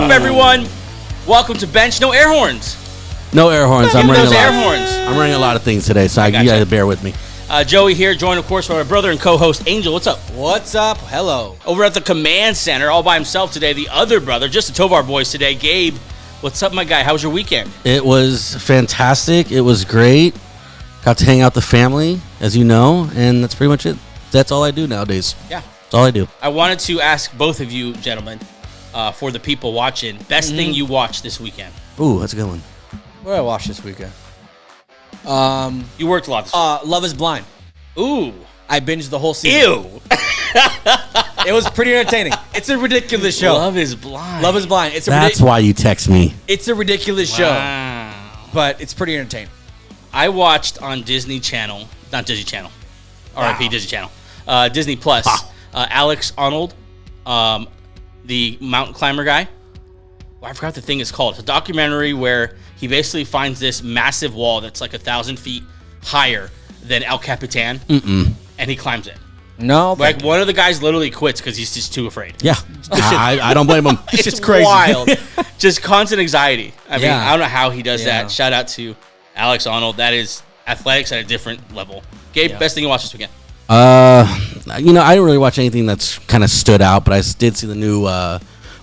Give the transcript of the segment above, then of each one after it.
up, everyone? Welcome to Bench. No air horns. No air horns. I'm running those air horns. I'm running a lot of things today, so you got to bear with me. Joey here, joined, of course, by my brother and co-host, Angel. What's up? What's up? Hello. Over at the command center, all by himself today, the other brother, just the Tovar boys today, Gabe. What's up, my guy? How was your weekend? It was fantastic. It was great. Got to hang out with the family, as you know, and that's pretty much it. That's all I do nowadays. Yeah. That's all I do. I wanted to ask both of you, gentlemen, for the people watching, best thing you watched this weekend. Ooh, that's a good one. What did I watch this weekend? You worked a lot this weekend. Love is Blind. Ooh. I binged the whole season. Ew. It was pretty entertaining. It's a ridiculous show. Love is Blind. Love is Blind. That's why you text me. It's a ridiculous show, Wow. but it's pretty entertaining. I watched on Disney Channel, not Disney Channel, RIP Disney Channel, Disney Plus, Alex Arnold, the mountain climber guy. I forgot what the thing is called. It's a documentary where he basically finds this massive wall that's like 1,000 feet higher than El Capitan, and he climbs it. No, Like one of the guys literally quits because he's just too afraid. Yeah. I don't blame him. It's just crazy. Wild. Just constant anxiety. I mean, Yeah. I don't know how he does Yeah. that. Shout out to Alex Arnold. That is athletics at a different level. Gabe, best thing you watched this weekend? I didn't really watch anything that's kind of stood out, but I did see the new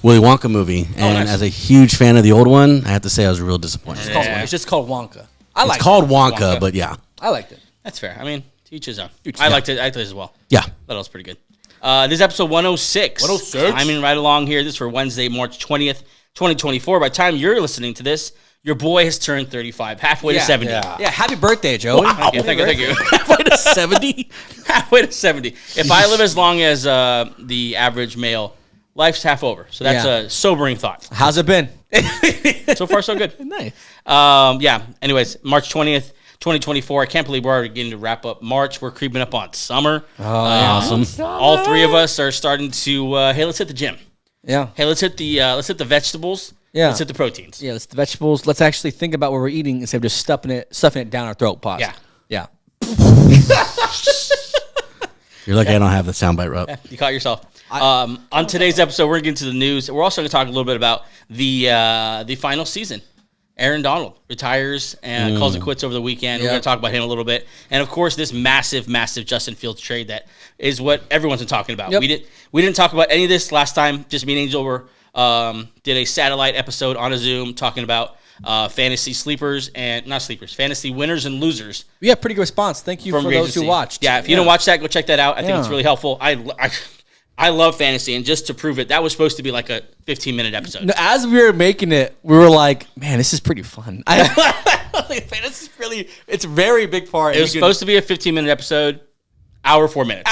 Willy Wonka movie, and nice. as a huge fan of the old one, I have to say I was real disappointed. It's just called Wonka. It's called Wonka, but yeah. I liked it. That's fair. I mean, to each his own. I liked it. I liked it as well. Yeah. That was pretty good. This is episode 106. 106. I mean, right along here. This is for Wednesday, March 20th, 2024. By the time you're listening to this, your boy has turned 35, halfway to 70. Yeah, happy birthday, Joey. Wow. Thank you. Halfway to 70? Halfway to 70. If I live as long as the average male, life's half over. So that's a sobering thought. How's it been? So far, so good. Nice. Anyways, March 20th, 2024. I can't believe we're already getting to wrap up March. We're creeping up on summer. Awesome. All three of us are starting to, hey, let's hit the gym. Yeah. Hey, let's hit the vegetables. Yeah. Let's hit the proteins. Yeah, let's the vegetables. Let's actually think about what we're eating instead of just stuffing it down our throat. Pause. Yeah. Yeah. You're lucky I don't have the soundbite up. You caught yourself. On today's episode, we're going to get into the news. We're also going to talk a little bit about the final season. Aaron Donald retires and calls it quits over the weekend. We're going to talk about him a little bit. And, of course, this massive, massive Justin Fields trade that is what everyone's been talking about. Yep. We didn't talk about any of this last time. Just me and Angel were did a satellite episode on a Zoom talking about fantasy winners and losers. We had pretty good response. Thank you for free those agency. who watched. Yeah, if you don't watch that, go check that out. I think it's Yeah. really helpful. I love fantasy, and just to prove it, that was supposed to be like a 15-minute episode. No, as we were making it, we were like, man, this is pretty fun. It's a very big part. It was supposed to be a 15-minute episode, hour 4 minutes.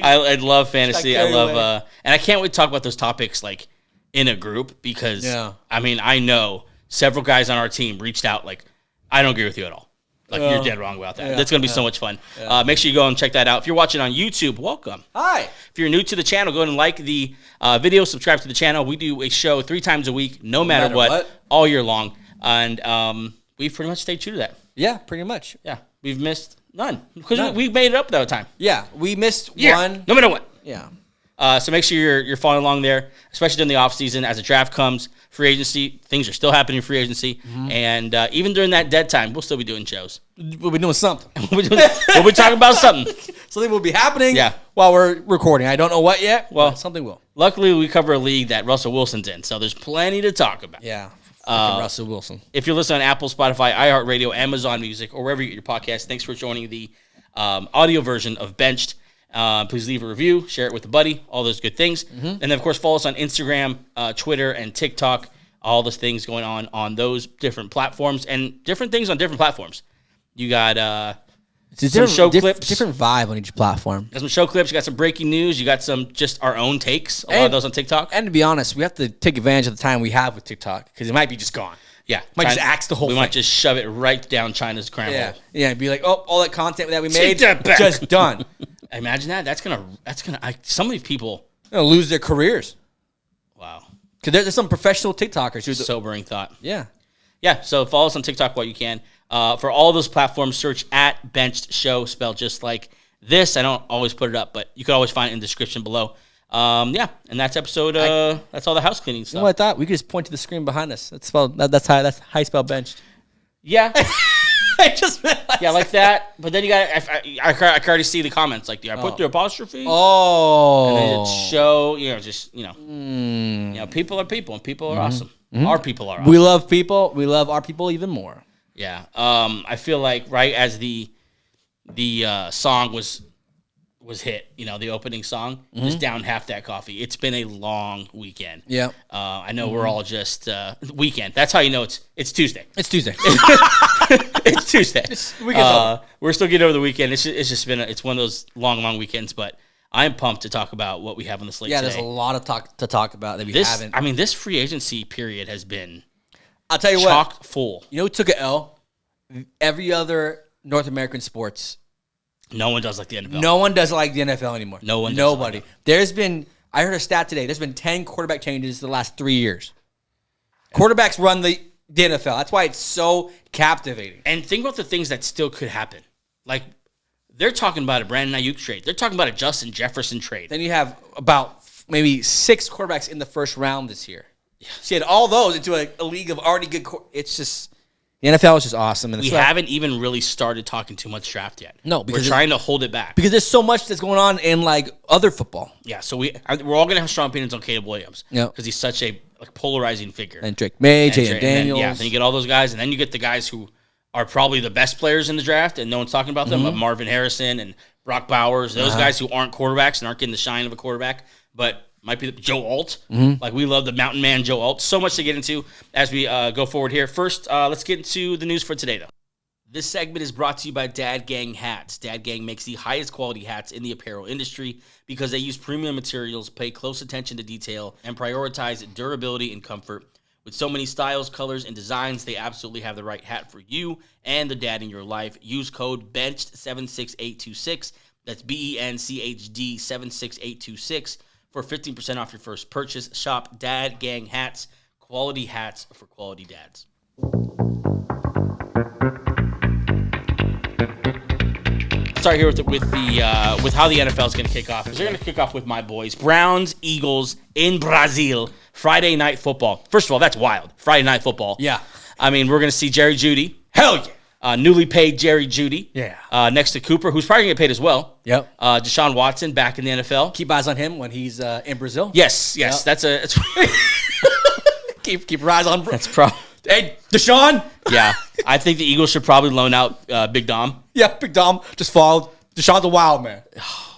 I love fantasy. I love, and I can't wait to talk about those topics like in a group because I mean I know several guys on our team reached out like I don't agree with you at all. Like you're dead wrong about that. Yeah, That's going to be so much fun. Make sure you go and check that out. If you're watching on YouTube, welcome. Hi. If you're new to the channel, go ahead and like the video, subscribe to the channel. We do a show 3 times a week, no matter what, all year long. And we've pretty much stayed true to that. Yeah, pretty much. Yeah, we've missed none. Because we made it up that time. Yeah, we missed one. No matter what. Yeah. So make sure you're following along there, especially during the offseason. As the draft comes, free agency, things are still happening in free agency. And even during that dead time, we'll still be doing shows. We'll be doing something. We'll be talking about something. Something will be happening Yeah. while we're recording. I don't know what yet. Well, but something will. Luckily, we cover a league that Russell Wilson's in, so there's plenty to talk about. Yeah. Russell Wilson. If you're listening on Apple, Spotify, iHeartRadio, Amazon Music, or wherever you get your podcast, thanks for joining the audio version of Benched. Please leave a review, share it with a buddy, all those good things. And then, of course, follow us on Instagram, Twitter, and TikTok. All those things going on those different platforms and different things on different platforms. You got some show clips. Different vibe on each platform. You got some show clips. You got some breaking news. You got some just our own takes. A lot of those on TikTok. And to be honest, we have to take advantage of the time we have with TikTok because it might be just gone. Yeah. Might just axe the whole We thing. might just shove it right down China's cram hole. Yeah, be like, oh, all that content that we Take made, that back. just done. Imagine that. That's gonna. Some of these people. They're gonna lose their careers. Wow. Because there's some professional TikTokers who Sobering thought. Yeah. Yeah, so follow us on TikTok while you can. For all those platforms, search at Benched Show, spelled just like this. I don't always put it up, but you can always find it in the description below. Yeah, and that's episode. That's all the house cleaning You stuff. know what I thought? We could just point to the screen behind us. That's spelled. That's how you spell benched. Yeah, I just realized. yeah, like that. But then you got. I can already see the comments. Like, do I put the apostrophe? Oh. And then it show. Just people are people, and people are awesome. Our people are awesome. We love people. We love our people even more. Yeah. I feel like right as the song was hit, the opening song, just down half that coffee. It's been a long weekend. Yeah. I know we're all just weekend. That's how you know it's Tuesday. It's Tuesday. It's Tuesday. Weekend's over. We're still getting over the weekend. It's just been it's one of those long weekends, but I'm pumped to talk about what we have on the slate today. There's a lot of to talk about that we haven't. I mean, this free agency period has been I'll tell you chock what. full. You know who took an L? Every other North American sports. No one does like the NFL. No one does like the NFL anymore. No one does Nobody. like There's been, I heard a stat today, there's been 10 quarterback changes the last 3 years. Quarterbacks run the NFL. That's why it's so captivating. And think about the things that still could happen. Like, they're talking about a Brandon Ayuk trade. They're talking about a Justin Jefferson trade. Then you have about maybe 6 quarterbacks in the first round this year. So you had all those into a league of already good. It's just the NFL is just awesome. And We haven't even really started talking too much draft yet. No, we're because trying to hold it back. because there's so much that's going on in like other football. Yeah, so we're all gonna have strong opinions on Caleb Williams. Yeah. because he's such a polarizing figure. And Drake May, And Jaden Daniels. then you get all those guys, and then you get the guys who are probably the best players in the draft, and no one's talking about them. Mm-hmm. But Marvin Harrison and Brock Bowers, those guys who aren't quarterbacks and aren't getting the shine of a quarterback, but might be Joe Alt. Mm-hmm. Like, we love the mountain man Joe Alt. So much to get into as we go forward here. First, let's get into the news for today, though. This segment is brought to you by Dad Gang Hats. Dad Gang makes the highest quality hats in the apparel industry because they use premium materials, pay close attention to detail, and prioritize durability and comfort. With so many styles, colors, and designs, they absolutely have the right hat for you and the dad in your life. Use code BENCHED76826. That's BENCHD 76826 for 15% off your first purchase. Shop Dad Gang Hats, quality hats for quality dads. Start here with how the NFL is going to kick off. They're going to kick off with my boys, Browns, Eagles in Brazil, Friday night football. First of all, that's wild. Friday night football. Yeah. I mean, we're going to see Jerry Jeudy. Hell yeah. Newly paid Jerry Jeudy. Yeah. Next to Cooper, who's probably going to get paid as well. Yep. Deshaun Watson back in the NFL. Keep eyes on him when he's in Brazil. Yes. Yep. That's Keep your eyes on. that's probably. Hey, Deshaun. Yeah, I think the Eagles should probably loan out Big Dom. Yeah, Big Dom just followed. Deshaun's a wild man.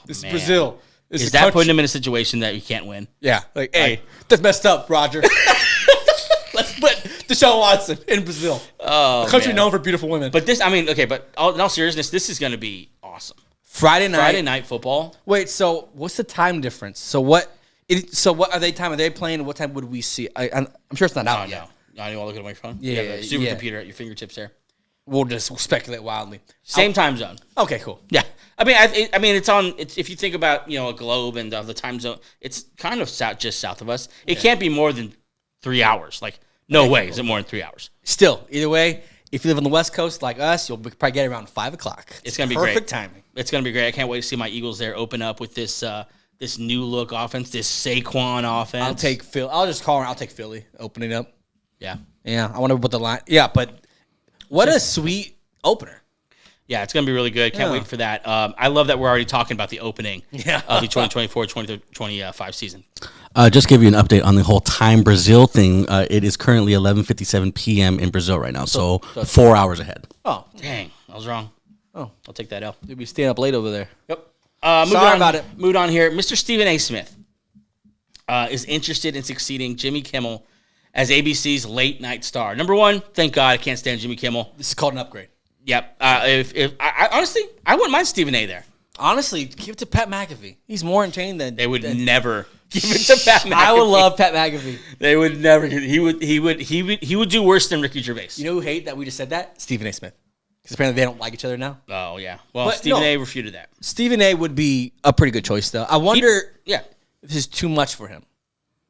This man. is Brazil. This Is a that country- putting him in a situation that you can't win? Yeah. Like, hey, that's messed up, Roger. Let's put Deshaun Watson in Brazil. Oh, A country man. known for beautiful women. But this, I mean, okay, but in all seriousness, this is going to be awesome. Friday night. Friday night football. Wait, so what's the time difference? So what are they time? Are they playing? What time would we see? I'm sure it's not out Oh, yet. no. You want to look at my phone? Yeah, You have a supercomputer at your fingertips there. We'll just speculate wildly. Same time zone. Okay, cool. Yeah. I mean, it's on. It's if you think about a globe and the time zone, it's kind of just south of us. It can't be more than 3 hours. Like, no way is it more than 3 hours. Still, either way, if you live on the West Coast like us, you'll probably get around 5 o'clock. It's gonna be perfect great. timing. It's gonna be great. I can't wait to see my Eagles there open up with this this new look offense, this Saquon offense. I'll take Phil. I'll just call her. I'll take Philly opening up. Yeah. Yeah, I want to put the line. Yeah, but what a sweet opener. Yeah, it's going to be really good. Can't Yeah. wait for that. I love that we're already talking about the opening Yeah. of the 2024-2025 season. Just give you an update on the whole time Brazil thing. It is currently 11:57 p.m. in Brazil right now, so 4 hours ahead. Oh, Dang, I was wrong. Oh. I'll take that L. you'll be staying up late over there. Yep. Sorry about it. Moved on here. Mr. Stephen A. Smith is interested in succeeding Jimmy Kimmel as ABC's late night star. Number one, thank God I can't stand Jimmy Kimmel. This is called an upgrade. Yep. If I honestly, I wouldn't mind Stephen A. there. Honestly, give it to Pat McAfee. He's more entertaining than They would never give it to Pat McAfee. I would love Pat McAfee. They would never. He would do worse than Ricky Gervais. You know who hate that we just said that? Stephen A. Smith. Because apparently they don't like each other now. Oh yeah. Well, But Stephen no. A. refuted that. Stephen A. would be a pretty good choice, though. I wonder Yeah. if this is too much for him.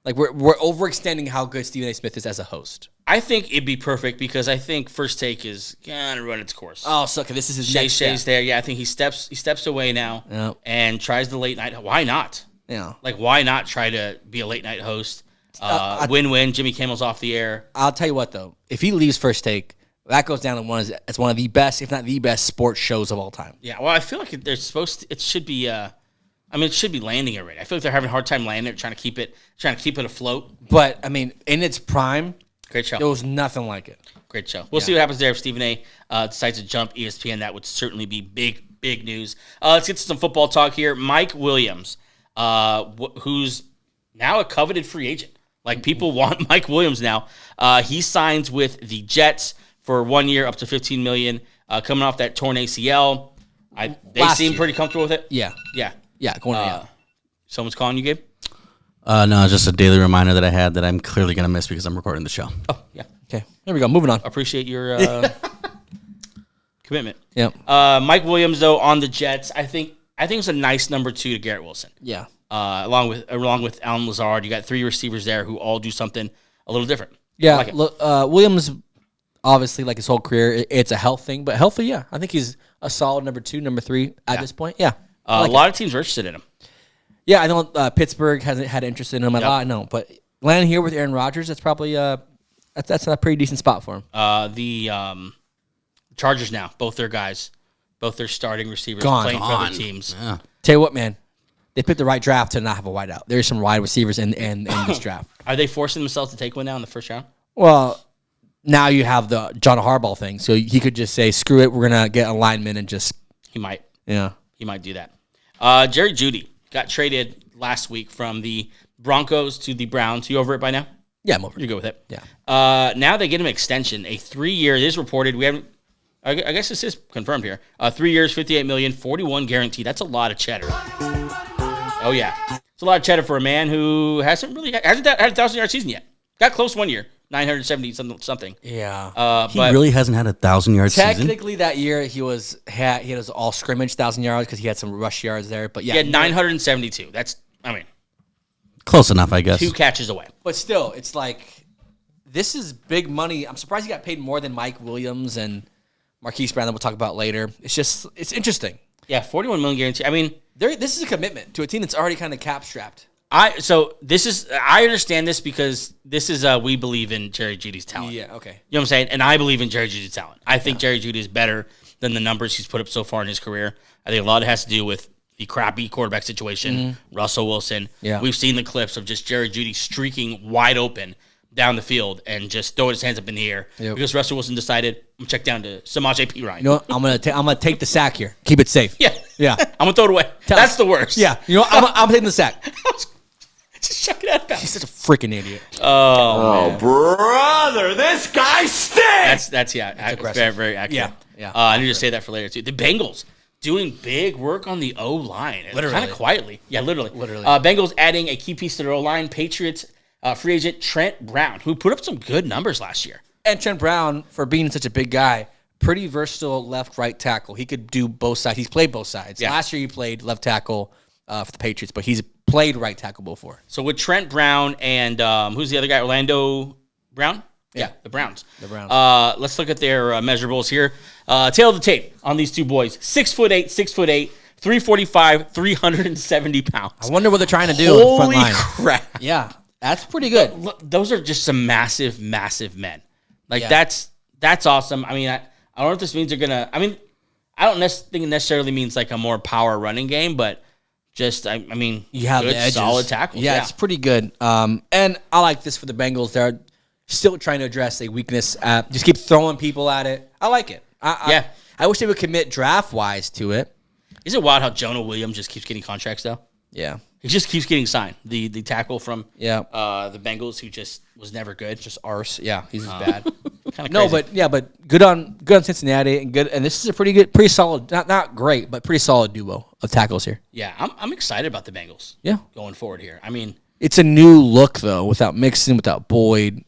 Like we're overextending how good Stephen A. Smith is as a host. I think it'd be perfect because I think First Take is gonna run its course. Oh, so okay, this is his Shay next Shay's step. there. Yeah, I think he steps away now Yep. and tries the late night. Why not? Yeah. Like, why not try to be a late night host? Win-win. Jimmy Kimmel's off the air. I'll tell you what, though. If he leaves First Take, that goes down as one of the best, if not the best, sports shows of all time. Yeah, well, I feel like it should be, it should be landing already. I feel like they're having a hard time landing it, trying to keep it afloat. But, I mean, in its prime, Great show. there was nothing like it. Great show. We'll see what happens there if Stephen A. Decides to jump ESPN. That would certainly be big news. Let's get to some football talk here. Mike Williams, who's now a coveted free agent. Like, people want Mike Williams now. He signs with the Jets for 1 year, up to $15 million. Coming off that torn ACL, they seem pretty comfortable with it. Yeah. Yeah. Going on. Someone's calling you, Gabe? No, it's just a daily reminder that I had that I'm clearly going to miss because I'm recording the show. Oh, yeah. Okay. There we go. Moving on. Appreciate your commitment. Yeah. Mike Williams, though, on the Jets, I think it's a nice number 2 to Garrett Wilson. Yeah. Along with Alan Lazard, you got 3 receivers there who all do something a little different. Yeah. I like it. Williams, obviously, like his whole career, it's a health thing. But healthy, yeah. I think he's a solid number 2, number 3 at this point. Yeah. A lot of teams are interested in him. Yeah, I know Pittsburgh hasn't had interest in him a lot. No, but landing here with Aaron Rodgers, that's probably that's a pretty decent spot for him. The Chargers now, both their guys, both their starting receivers playing for other teams. Yeah. Tell you what, man, they picked the right draft to not have a wideout. There's some wide receivers in this draft. Are they forcing themselves to take one now in the first round? Well, now you have the John Harbaugh thing, so he could just say, "Screw it, we're gonna get a lineman and just." He might. Yeah. He might do that. Jerry Jeudy got traded last week from the Broncos to the Browns. You over it by now? Yeah, I'm over. You're good with it? Yeah. Now they get him an extension, a 3-year. It is reported. We haven't. I guess this is confirmed here. 3 years, $58 million, 41 guaranteed. That's a lot of cheddar. Oh yeah, it's a lot of cheddar for a man who hasn't had a 1,000-yard season yet. Got close 1 year, 970 something. Yeah. He really hasn't had a 1,000-yard season. Technically, that year he had his all scrimmage 1,000 yards because he had some rush yards there. But yeah, he had 972. That's Close enough, I guess. 2 catches away. But still, it's like this is big money. I'm surprised he got paid more than Mike Williams and Marquise Brown that we'll talk about later. It's interesting. Yeah, 41 million guarantee. This is a commitment to a team that's already kind of cap strapped. I understand this because this is we believe in Jerry Jeudy's talent. Yeah, okay. You know what I'm saying? And I believe in Jerry Jeudy's talent. I think Jerry Jeudy is better than the numbers he's put up so far in his career. I think a lot of it has to do with the crappy quarterback situation, Russell Wilson. Yeah. We've seen the clips of just Jerry Jeudy streaking wide open down the field and just throwing his hands up in the air because Russell Wilson decided, I'm going to check down to Samaje Perine. You know what? I'm gonna take the sack here. Keep it safe. Yeah. Yeah. I'm going to throw it away. That's the worst. Yeah. You know what? I'm taking the sack. Just chuck it out of bounds. He's such a freaking idiot. Oh, brother, this guy stinks. That's very, very accurate. Yeah. I need to say that for later too. The Bengals doing big work on the O line, Literally. kind of quietly. Yeah, literally. Bengals adding a key piece to their O line. Patriots free agent Trent Brown, who put up some good numbers last year. And Trent Brown, for being such a big guy, pretty versatile left-right tackle. He could do both sides. He's played both sides. Yeah. Last year he played left tackle for the Patriots, but he's played right tackle before. So with Trent Brown and who's the other guy? Orlando Brown? Yeah, the Browns. Let's look at their measurables here. Tail of the tape on these two boys. 6'8", 345, 370 pounds. I wonder what they're trying to do in the front Holy line. crap. Yeah, that's pretty good. Look, those are just some massive, massive men. Like, Yeah. that's awesome. I mean, I don't know if this means they're going to – I mean, I don't think it necessarily means like a more power running game, but just, I mean, You have good, the edges. solid tackles. Yeah, it's pretty good. And I like this for the Bengals. They're still trying to address a weakness. Just keep throwing people at it. I like it. I wish they would commit draft-wise to it. Is it wild how Jonah Williams just keeps getting contracts, though? Yeah. He just keeps getting signed. The tackle from Yeah. the Bengals who just was never good. Just arse. Yeah, he's just bad. Kind of No, but good on Cincinnati and good. And this is a pretty solid, not great, but pretty solid duo of tackles here. yeah, I'm excited about the Bengals. Yeah. Going forward here. I mean, It's a new look though, without Mixon, without Boyd,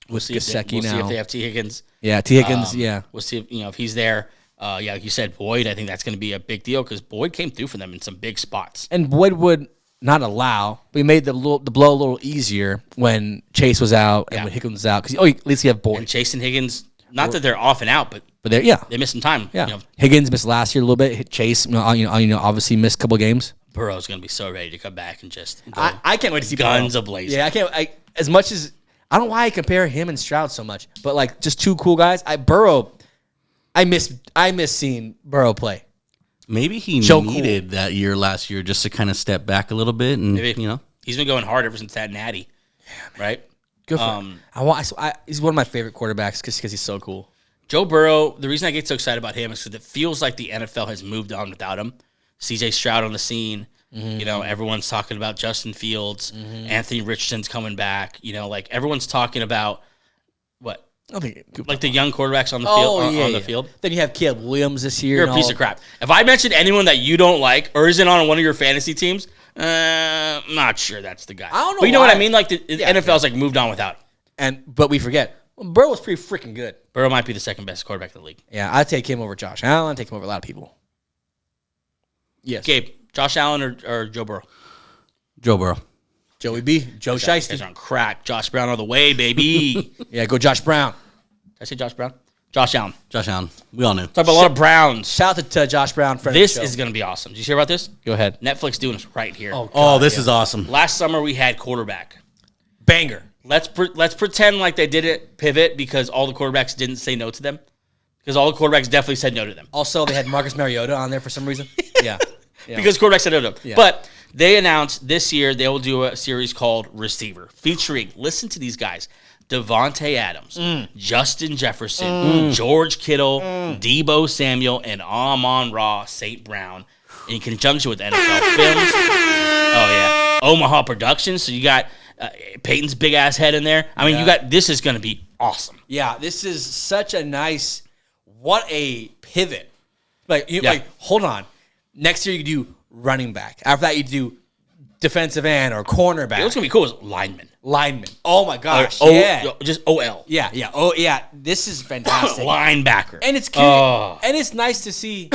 with see if they, Gesicki we'll now. see if they have T. Higgins. Yeah, T. Higgins. Yeah. We'll see if if he's there. Yeah, like you said, Boyd. I think that's going to be a big deal because Boyd came through for them in some big spots. And Boyd would not allow, but he made the blow a little easier when Chase was out and when Higgins was out because at least you have Boyd. And Chase and Higgins, not that they're off and out, but But they missed some time. yeah. Higgins missed last year a little bit. Chase, obviously missed a couple games. Burrow's going to be so ready to come back and just go I can't wait to see guns Burrow. ablazing. Yeah, I can't. As much as I don't know why I compare him and Stroud so much, but like just two cool guys. Burrow. I miss seeing Burrow play. Maybe he So needed that year last year just to kind of step back a little bit, and Maybe. He's been going hard ever since that natty, right? Good for him. He's one of my favorite quarterbacks because he's so cool. Joe Burrow, the reason I get so excited about him is because it feels like the NFL has moved on without him. CJ Stroud on the scene. Everyone's talking about Justin Fields. Anthony Richardson's coming back. Like everyone's talking about what? Like the young quarterbacks on the field. The field. Then you have Caleb Williams this year. You're a piece of crap. If I mentioned anyone that you don't like or isn't on one of your fantasy teams, I'm not sure that's the guy. I don't know. But you know why. what I mean? Like the NFL's like moved on without him. But we forget Burrow was pretty freaking good. Burrow might be the second best quarterback in the league. Yeah, I'd take him over Josh Allen. I'd take him over a lot of people. Yes. Gabe, Josh Allen or Joe Burrow? Joe Burrow. Joey B. Joe Guys Shiesty. are on crack. Josh Brown all the way, baby. Did Yeah, go Josh Brown. I say Josh Brown? Josh Allen. Josh Allen. We all knew. Talk about a lot of Browns. Shout out to Josh Brown. Friend This of the show. is going to be awesome. Did you hear about this? Go ahead. Netflix doing this right here. Oh, this is awesome. Last summer we had quarterback. Banger. Let's pretend like they didn't pivot because all the quarterbacks didn't say no to them. Because all the quarterbacks definitely said no to them. Also, they had Marcus Mariota on there for some reason. Yeah. Because quarterbacks said no to them. Yeah. But they announced this year they will do a series called Receiver, featuring, listen to these guys, Devontae Adams, Justin Jefferson, George Kittle, Debo Samuel, and Amon-Ra St. Brown in conjunction with NFL Films. Oh, yeah. Omaha Productions. So you got Peyton's big-ass head in there. I mean, this is going to be awesome. Yeah, this is such a nice, what a pivot. Like, hold on. Next year you do running back. After that you do defensive end or cornerback. What's going to be cool is lineman. Oh my gosh. Just OL. Yeah. Oh yeah. This is fantastic. Linebacker. And it's cute. And it's nice to see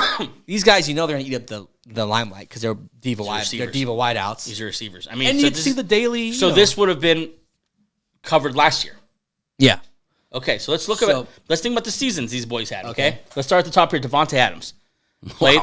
these guys. They're gonna eat up the limelight because they're diva wideouts. These are receivers. I mean, And you see the daily. This would have been covered last year. Yeah. Okay, so let's let's think about the seasons these boys had. Okay, let's start at the top here. Devontae Adams played.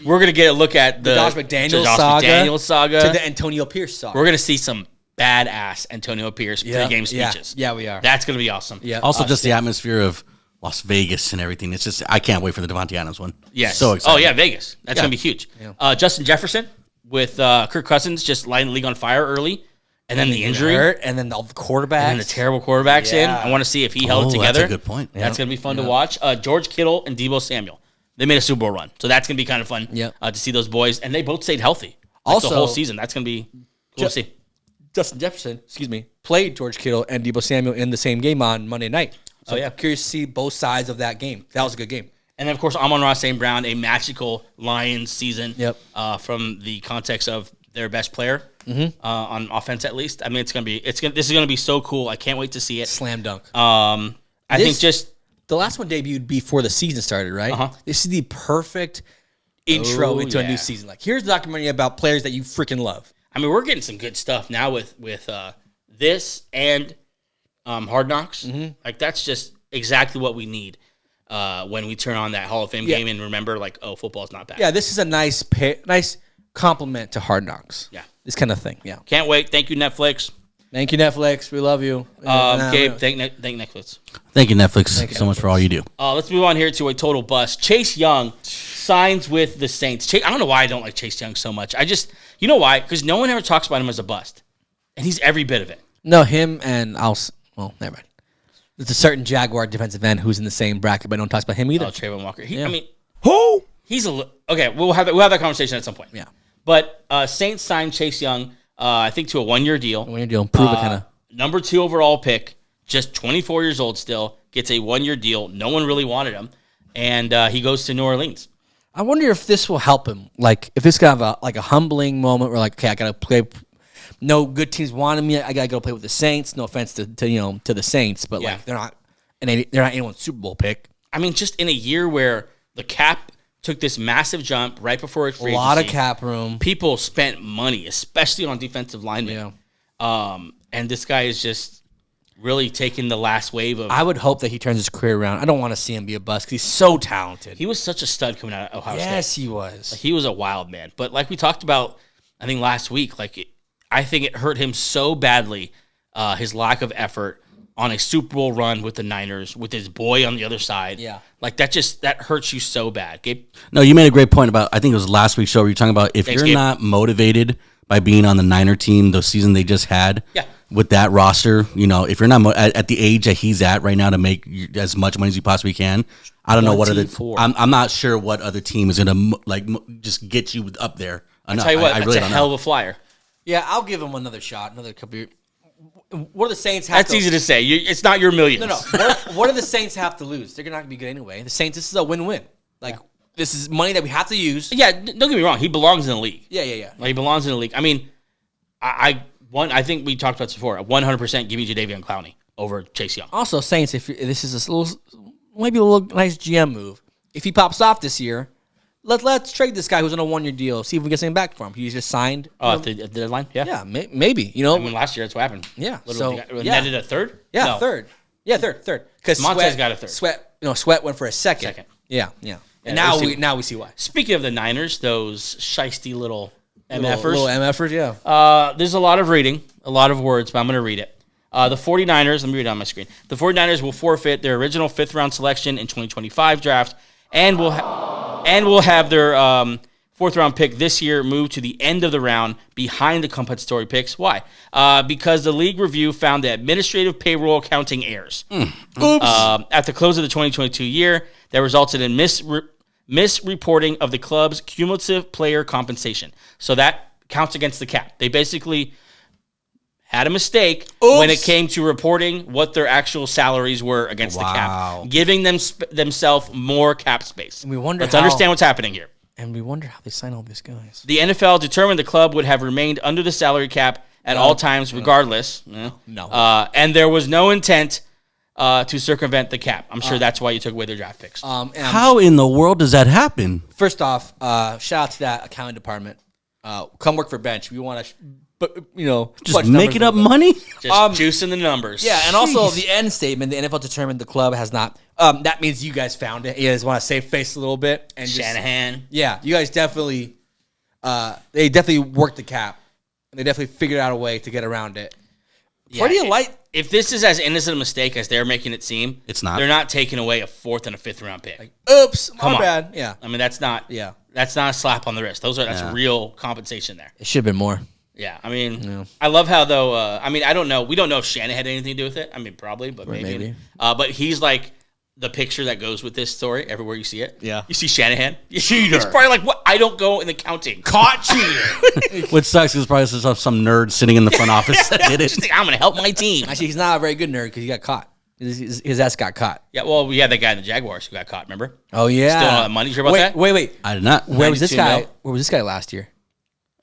We're gonna get a look at the Josh McDaniels saga to the Antonio Pierce saga. We're gonna see some badass Antonio Pierce pregame speeches. Yeah, we are. That's gonna be awesome. Yeah. Also, just the atmosphere of Las Vegas and everything. It's just, I can't wait for the Devontae Adams one. Yes. So excited. Oh yeah, Vegas. That's gonna be huge. Yeah. Justin Jefferson with Kirk Cousins just lighting the league on fire early. And then the injury. Hurt, and then all the quarterbacks. And then the terrible quarterbacks in. I want to see if he held it together. That's a good point. That's going to be fun to watch. George Kittle and Debo Samuel. They made a Super Bowl run. So that's going to be kind of fun to see those boys. And they both stayed healthy. Also, the whole season. That's going to be cool to see. Justin Jefferson, played George Kittle and Debo Samuel in the same game on Monday night. So I'm curious to see both sides of that game. That was a good game. And then, of course, Amon-Ra St. Brown, a magical Lions season from the context of their best player on offense, at least. I mean, this is gonna be so cool. I can't wait to see it. Slam dunk. I think just the last one debuted before the season started, right? This is the perfect intro into a new season. Like, here's a documentary about players that you freaking love. I mean, we're getting some good stuff now with this and Hard Knocks. Like, that's just exactly what we need when we turn on that Hall of Fame game and remember, like, oh, football's not bad. Yeah, this is a nice compliment to Hard Knocks. Yeah. This kind of thing. Yeah. Can't wait. Thank you, Netflix. Thank you, Netflix. We love you. Gabe, thank Netflix. Thank you, Netflix, so much for all you do. Let's move on here to a total bust. Chase Young signs with the Saints. I don't know why I don't like Chase Young so much. You know why? Because no one ever talks about him as a bust. And he's every bit of it. No, him and never mind. There's a certain Jaguar defensive end who's in the same bracket, but no one talks about him either. Oh, Trayvon Walker. Yeah. I mean, who? He's okay. We'll have that conversation at some point. Yeah. But Saints signed Chase Young, I think, to a 1-year deal. 1-year deal. Prove it, kind of. Number 2 overall pick, just 24 years old still, gets a 1-year deal. No one really wanted him, and he goes to New Orleans. I wonder if this will help him. Like, if this kind of a humbling moment where, like, okay, I gotta play. No good teams wanted me. I gotta go play with the Saints. No offense to the Saints, but like they're not anyone's Super Bowl pick. I mean, just in a year where the cap took this massive jump right before its free agency. A lot of cap room. People spent money, especially on defensive linemen. Yeah. And this guy is just really taking the last wave of. I would hope that he turns his career around. I don't want to see him be a bust because he's so talented. He was such a stud coming out of Ohio State. Yes, he was. He was a wild man. But like we talked about, I think last week, I think it hurt him so badly, his lack of effort on a Super Bowl run with the Niners, with his boy on the other side. Yeah. Like, that hurts you so bad, Gabe. No, you made a great point about, I think it was last week's show where you're talking about if Thanks, you're Gabe. not motivated by being on the Niner team, the season they just had, with that roster, if you're not at the age that he's at right now to make as much money as you possibly can, I don't know what other, 24. I'm not sure what other team is going to just get you up there. I'll tell you what, that's a hell of a flyer. Yeah, I'll give him another shot, another couple years. What do the Saints have That's easy to say. It's not your millions. No. What do the Saints have to lose? They're not going to be good anyway. The Saints, this is a win-win. This is money that we have to use. Yeah, don't get me wrong. He belongs in the league. Yeah. Like, he belongs in the league. I mean, I think we talked about this before. 100% give me Jadeveon Clowney over Chase Young. Also, Saints, if this is maybe a little nice GM move. If he pops off this year, let's trade this guy who's on a 1-year deal. See if we get something back for him. He's just signed. At the deadline? Yeah. Yeah, maybe. I mean, last year that's what happened. Yeah. Netted a third? Yeah, No. third. Yeah, third. Because Montez got a third. Sweat went for a second. Yeah. And now we see why. Speaking of the Niners, those shiesty little MFers. Little MFers, yeah. There's a lot of reading, a lot of words, but I'm going to read it. The 49ers, let me read it on my screen. The 49ers will forfeit their original 5th-round selection in 2025 draft and will have their 4th-round pick this year moved to the end of the round behind the compensatory picks. Why? Because the league review found the administrative payroll accounting errors. Oops. At the close of the 2022 year that resulted in misreporting of the club's cumulative player compensation. So that counts against the cap. They basically had a mistake when it came to reporting what their actual salaries were against the cap, giving themselves more cap space. And we wonder Let's understand what's happening here. And we wonder how they sign all these guys. The NFL determined the club would have remained under the salary cap at all times, regardless. No. And there was no intent to circumvent the cap. I'm sure that's why you took away their draft picks. How in the world does that happen? First off, shout out to that accounting department. Come work for Bench. We want to, just making up money? Just juicing the numbers. Yeah, and also the end statement, the NFL determined the club has not. That means you guys found it. You guys want to save face a little bit. And Shanahan. Yeah, you guys definitely, they definitely worked the cap. And they definitely figured out a way to get around it. Yeah, Pretty light. If this is as innocent a mistake as they're making it seem, It's not. They're not taking away a 4th and a 5th round pick. Oops, Come my on. bad. Yeah. I mean, that's not a slap on the wrist. That's real compensation there. It should have been more. Yeah, I mean, I love how though. I mean, I don't know. We don't know if Shannon had anything to do with it. I mean, probably, but maybe. But he's like the picture that goes with this story everywhere you see it. Yeah. You see Shanahan. Cheater. He's probably like, what? I don't go in accounting. Caught cheater. What sucks is probably some nerd sitting in the front office that did it. Just think, I'm going to help my team. Actually, he's not a very good nerd because he got caught. His ass got caught. Yeah, well, we had that guy in the Jaguars who got caught, remember? Oh, yeah. Still all that money. You sure about that? Wait. I did not. Where was this 92 guy? mil. Where was this guy last year?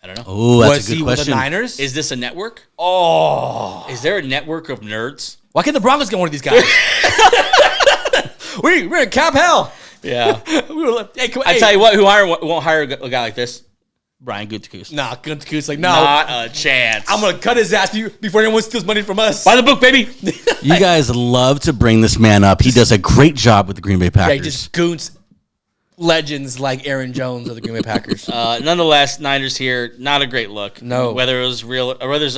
I don't know. Oh, that's Was a good he question. with the Niners? Is this a network? Oh. Is there a network of nerds? Why can't the Broncos get one of these guys? We're in cap hell. Yeah. We were like, hey, I tell you what, who won't hire a guy like this? Brian Gutekunst. Nah, Gutekunst like, no. Not a chance. I'm going to cut his ass before anyone steals money from us. By the book, baby. You guys love to bring this man up. He does a great job with the Green Bay Packers. Yeah, he just goons legends like Aaron Jones of the Green Bay Packers. Nonetheless, Niners here, not a great look. No. Whether it was real or whether it's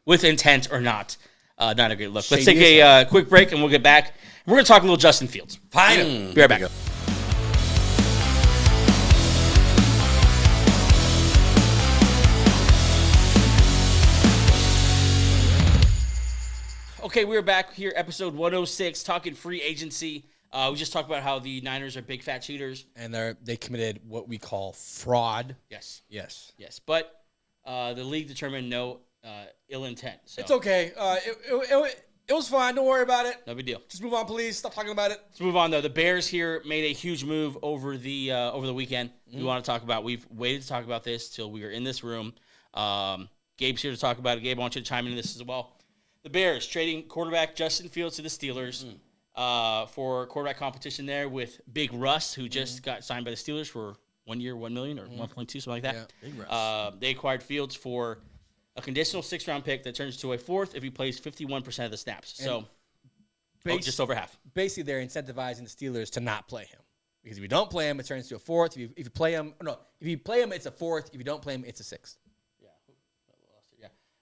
with intent or not, not a great look. Let's Shady take a quick break and we'll get back. We're going to talk a little Justin Fields. Fine. Be right back. Okay, we're back here, episode 106, talking free agency. We just talked about how the Niners are big fat cheaters. And they committed what we call fraud. Yes. Yes. Yes. But the league determined no ill intent. So It's okay. It was fine. Don't worry about it. no big deal. Just move on, please. Stop talking about it. Let's move on, though. The Bears here made a huge move over the weekend. We want to talk about. We've waited to talk about this till we were in this room. Gabe's here to talk about it. Gabe, I want you to chime into this as well. The Bears trading quarterback Justin Fields to the Steelers for quarterback competition there with Big Russ, who just got signed by the Steelers for 1 year, $1 million or 1.2, something like that. Yeah, Big Russ. They acquired Fields for a conditional 6th-round pick that turns to a 4th if he plays 51% of the snaps. So just over half. Basically, they're incentivizing the Steelers to not play him. Because if you don't play him, it turns to a 4th. If you play him, it's a 4th. If you don't play him, it's a 6th.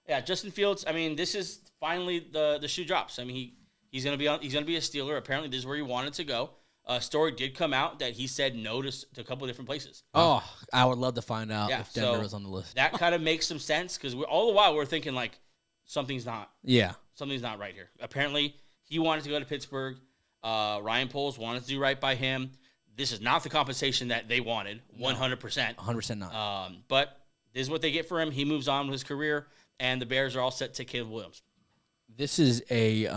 Yeah. Justin Fields. I mean, this is finally the shoe drops. I mean, he's gonna be a Steeler. Apparently, this is where he wanted to go. A story did come out that he said no to a couple of different places. Oh, I would love to find out if Denver was on the list. That kind of makes some sense because all the while we're thinking like something's not right here. Apparently, he wanted to go to Pittsburgh. Ryan Poles wanted to do right by him. This is not the compensation that they wanted, 100%. 100% not. But this is what they get for him. He moves on with his career, and the Bears are all set to Caleb Williams. This is a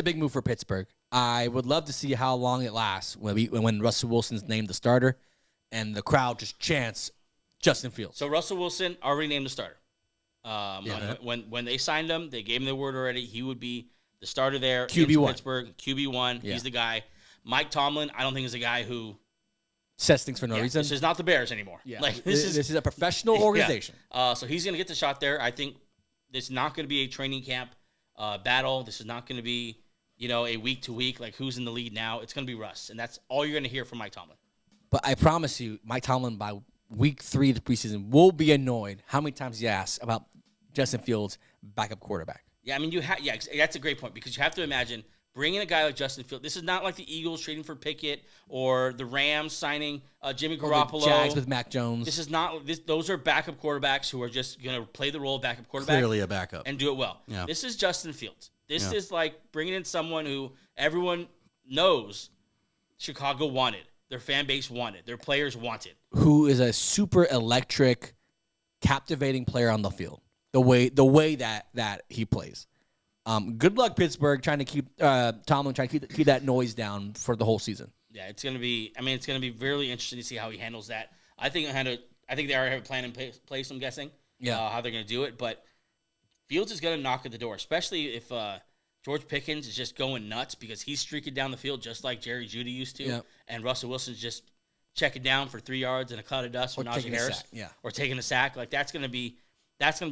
big move for Pittsburgh. I would love to see how long it lasts when Russell Wilson's named the starter, and the crowd just chants Justin Fields. So Russell Wilson already named the starter. When they signed him, they gave him the word already. He would be the starter there. QB1. Pittsburgh, QB1. Yeah. He's the guy. Mike Tomlin, I don't think is a guy who says things for no reason. This is not the Bears anymore. Yeah. This is a professional organization. Yeah. So he's going to get the shot there. I think this is not going to be a training camp battle. This is not going to be, a week to week, like who's in the lead now. It's going to be Russ, and that's all you're going to hear from Mike Tomlin. But I promise you, Mike Tomlin, by week 3 of the preseason, will be annoyed how many times he asks about Justin Fields, backup quarterback. Yeah, I mean, that's a great point because you have to imagine bringing a guy like Justin Fields. This is not like the Eagles trading for Pickett or the Rams signing Jimmy Garoppolo. Or the Jags with Mac Jones. This is not. Those are backup quarterbacks who are just going to play the role of backup quarterback. Clearly a backup. And do it well. Yeah. This is Justin Fields. This is like bringing in someone who everyone knows Chicago wanted, their fan base wanted, their players wanted. Who is a super electric, captivating player on the field. The way that he plays. Good luck, Pittsburgh, trying to keep Tomlin trying to keep that noise down for the whole season. Yeah, it's gonna be. I mean, it's gonna be really interesting to see how he handles that. I think they already have a plan in place. I'm guessing. Yeah. How they're gonna do it, but Fields is gonna knock at the door, especially if George Pickens is just going nuts because he's streaking down the field just like Jerry Jeudy used to, and Russell Wilson's just checking down for 3 yards in a cloud of dust for Najee Harris, or taking a sack. Like that's gonna be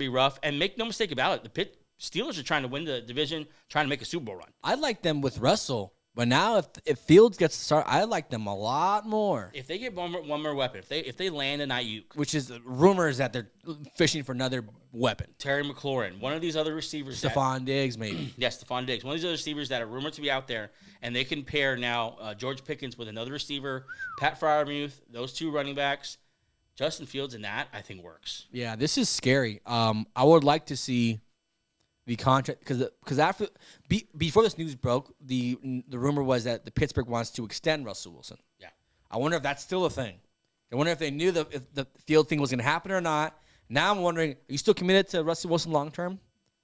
rough. And make no mistake about it, the Steelers are trying to win the division, trying to make a Super Bowl run. I like them with Russell, but now if Fields gets to start, I like them a lot more. If they get one more weapon, if they land an Ayuk, which is rumors that they're fishing for another weapon, Terry McLaurin, one of these other receivers, Stephon Diggs, maybe. Yes, Stephon Diggs, one of these other receivers that are rumored to be out there, and they can pair now George Pickens with another receiver, Pat Freiermuth, those 2 running backs. Justin Fields in that, I think, works. Yeah, this is scary. I would like to see the contract because before this news broke, the rumor was that the Pittsburgh wants to extend Russell Wilson. Yeah, I wonder if that's still a thing. I wonder if they knew if the Field thing was going to happen or not. Now I'm wondering: are you still committed to Russell Wilson long term,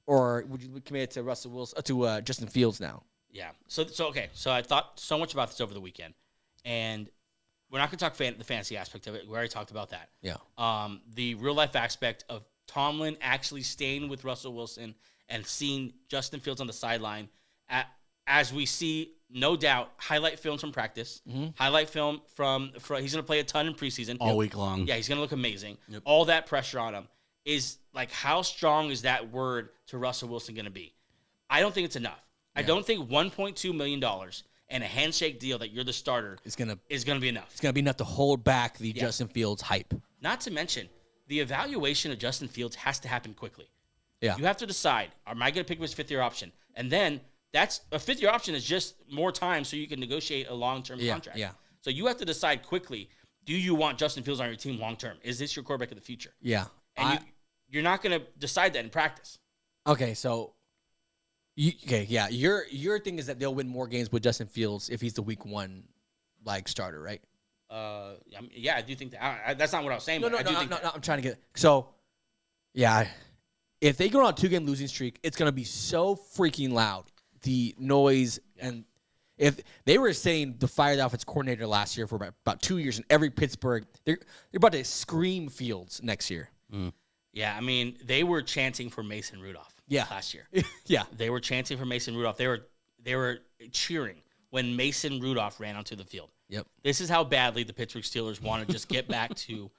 or would you be committed to Russell Wilson to Justin Fields now? Yeah. So okay. So I thought so much about this over the weekend, and we're not going to talk the fantasy aspect of it. We already talked about that. Yeah. The real life aspect of Tomlin actually staying with Russell Wilson and seeing Justin Fields on the sideline, as we see, no doubt, highlight films from practice, highlight film from he's going to play a ton in preseason. All week long. Yeah, he's going to look amazing. Yep. All that pressure on him is like, how strong is that word to Russell Wilson going to be? I don't think it's enough. Yeah. I don't think $1.2 million and a handshake deal that you're the starter is going to be enough. It's going to be enough to hold back the Justin Fields hype. Not to mention, the evaluation of Justin Fields has to happen quickly. Yeah. You have to decide, am I going to pick his 5th-year option? And then that's a 5th-year option is just more time so you can negotiate a long-term contract. Yeah. So you have to decide quickly, do you want Justin Fields on your team long-term? Is this your quarterback of the future? Yeah. And you're not going to decide that in practice. Okay, so your thing is that they'll win more games with Justin Fields if he's the week 1 starter, right? Yeah, I do think that. That's not what I was saying. No, I'm trying to get so. Yeah, if they go on a 2-game losing streak, it's going to be so freaking loud. The noise and if they were saying the fired offense coordinator last year for about 2 years in every Pittsburgh, they're about to scream Fields next year. Mm. Yeah, I mean they were chanting for Mason Rudolph. Last year. Yeah, they were chanting for Mason Rudolph. They were cheering when Mason Rudolph ran onto the field. Yep. This is how badly the Pittsburgh Steelers want to just get back to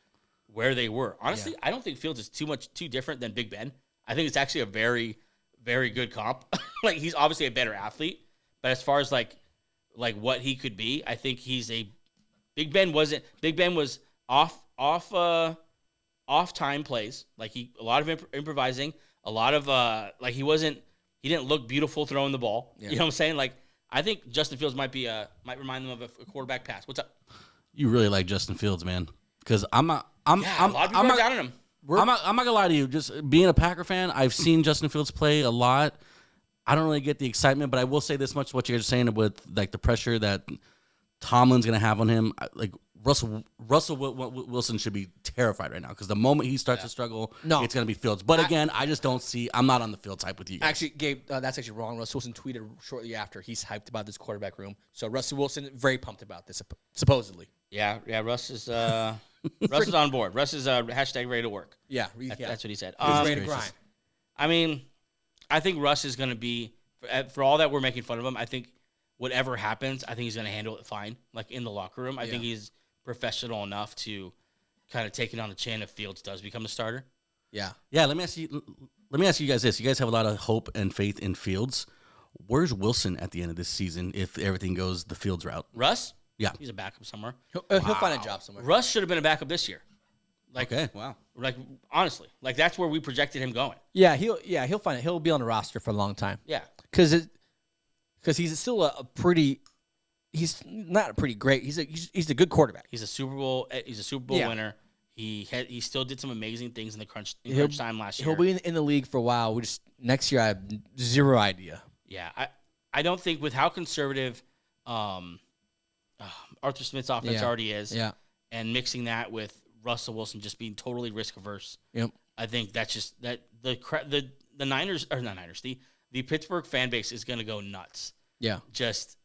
where they were. Honestly, I don't think Fields is too different than Big Ben. I think it's actually a very, very good comp. Like, he's obviously a better athlete, but as far as like what he could be, I think he's a Big Ben was off time plays. Like, a lot of improvising, a lot of like he didn't look beautiful throwing the ball. Yeah. You know what I'm saying? Like, I think Justin Fields might remind them of a quarterback pass. What's up? You really like Justin Fields, man? Because a lot of people are down on him. I'm not gonna lie to you. Just being a Packer fan, I've seen Justin Fields play a lot. I don't really get the excitement, but I will say this much: what you're saying with like the pressure that Tomlin's gonna have on him, like Russell Wilson should be terrified right now because the moment he starts to struggle, it's gonna be Fields. But again, I just don't see. I'm not on the Fields hype with you guys. Actually, Gabe, that's actually wrong. Russell Wilson tweeted shortly after he's hyped about this quarterback room. So Russell Wilson very pumped about this, supposedly. Yeah. Russ is Russ is on board. Russ is hashtag ready to work. Yeah, that's what he said. He's ready to grind. I mean, I think Russ is going to be, for all that we're making fun of him, I think whatever happens, I think he's going to handle it fine. Like, in the locker room, I think he's professional enough to kind of take it on the chin if Fields does become the starter. Yeah. Let me ask you guys this. You guys have a lot of hope and faith in Fields. Where's Wilson at the end of this season if everything goes the Fields route? Russ? Yeah. He's a backup somewhere. He'll find a job somewhere. Russ should have been a backup this year. Like, okay, wow. Like, honestly, like, that's where we projected him going. Yeah, he'll find it. He'll be on the roster for a long time. Yeah. Because he's still a pretty. He's not a pretty great. He's a good quarterback. He's a Super Bowl winner. He still did some amazing things in the crunch time last year. He'll be in the league for a while. Next year I have zero idea. Yeah, I don't think with how conservative Arthur Smith's offense already is, and mixing that with Russell Wilson just being totally risk averse. Yep. I think that's just the Niners or not Niners, the Pittsburgh fan base is going to go nuts. Yeah. Just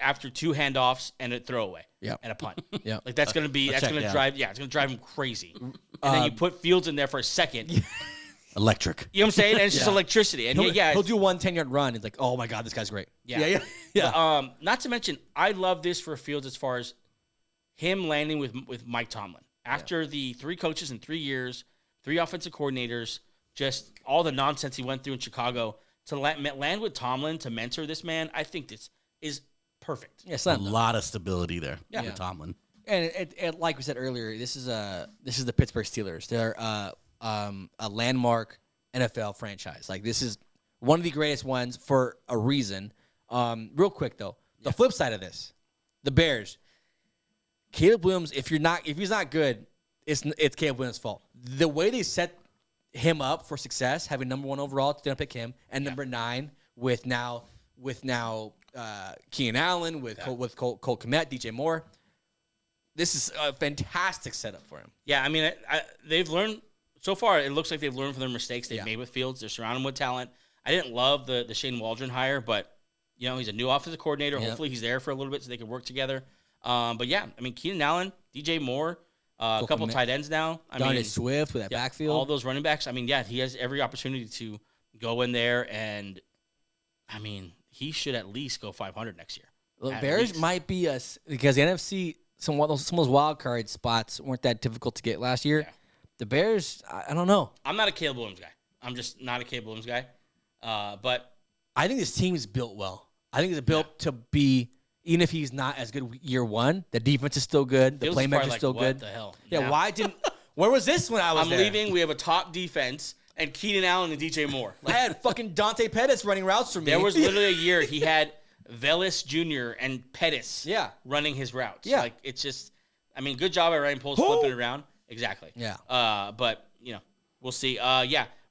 after two handoffs and a throwaway. Yep. And a punt. Yeah. Like, that's going to drive them crazy. And then you put Fields in there for a second. Electric. You know what I'm saying? And it's just electricity. And he'll do one 10-yard run. It's like, oh my God, this guy's great. Yeah. But, not to mention, I love this for Fields as far as him landing with Mike Tomlin. After the 3 coaches in 3 years, 3 offensive coordinators, just all the nonsense he went through in Chicago, to land with Tomlin to mentor this man, I think this is perfect. Yeah, a lot of stability there with Tomlin. And like we said earlier, this is the Pittsburgh Steelers. They're a landmark NFL franchise. Like, this is one of the greatest ones for a reason. Real quick though, the flip side of this, the Bears. Caleb Williams, if he's not good, it's Caleb Williams' fault. The way they set him up for success, having number 1 overall, to pick him, and number 9 with now Keenan Allen, with Cole Kmet, DJ Moore. This is a fantastic setup for him. Yeah, I mean, they've learned so far. It looks like they've learned from their mistakes they've made with Fields. They're surrounding him with talent. I didn't love the Shane Waldron hire, but he's a new offensive coordinator. Yep. Hopefully, he's there for a little bit so they can work together. But yeah, I mean, Keenan Allen, DJ Moore, a couple tight ends now. Donnie Swift with that backfield. All those running backs. I mean, yeah, he has every opportunity to go in there, and I mean, he should at least go 500 next year. The Bears might be because the NFC, some of those wild card spots weren't that difficult to get last year. Yeah. The Bears, I don't know. I'm not a Caleb Williams guy. I'm just not a Caleb Williams guy. But I think this team is built well. I think it's built to be. Even if he's not as good year 1, the defense is still good. The playmakers are still good. What the hell? Yeah, why didn't... Where was this when I was there? I'm leaving. We have a top defense and Keenan Allen and DJ Moore. I had fucking Dante Pettis running routes for me. There was literally a year he had Velis Jr. and Pettis running his routes. Yeah. Like, it's just... I mean, good job at Ryan Poles flipping it around. Exactly. Yeah. But, we'll see.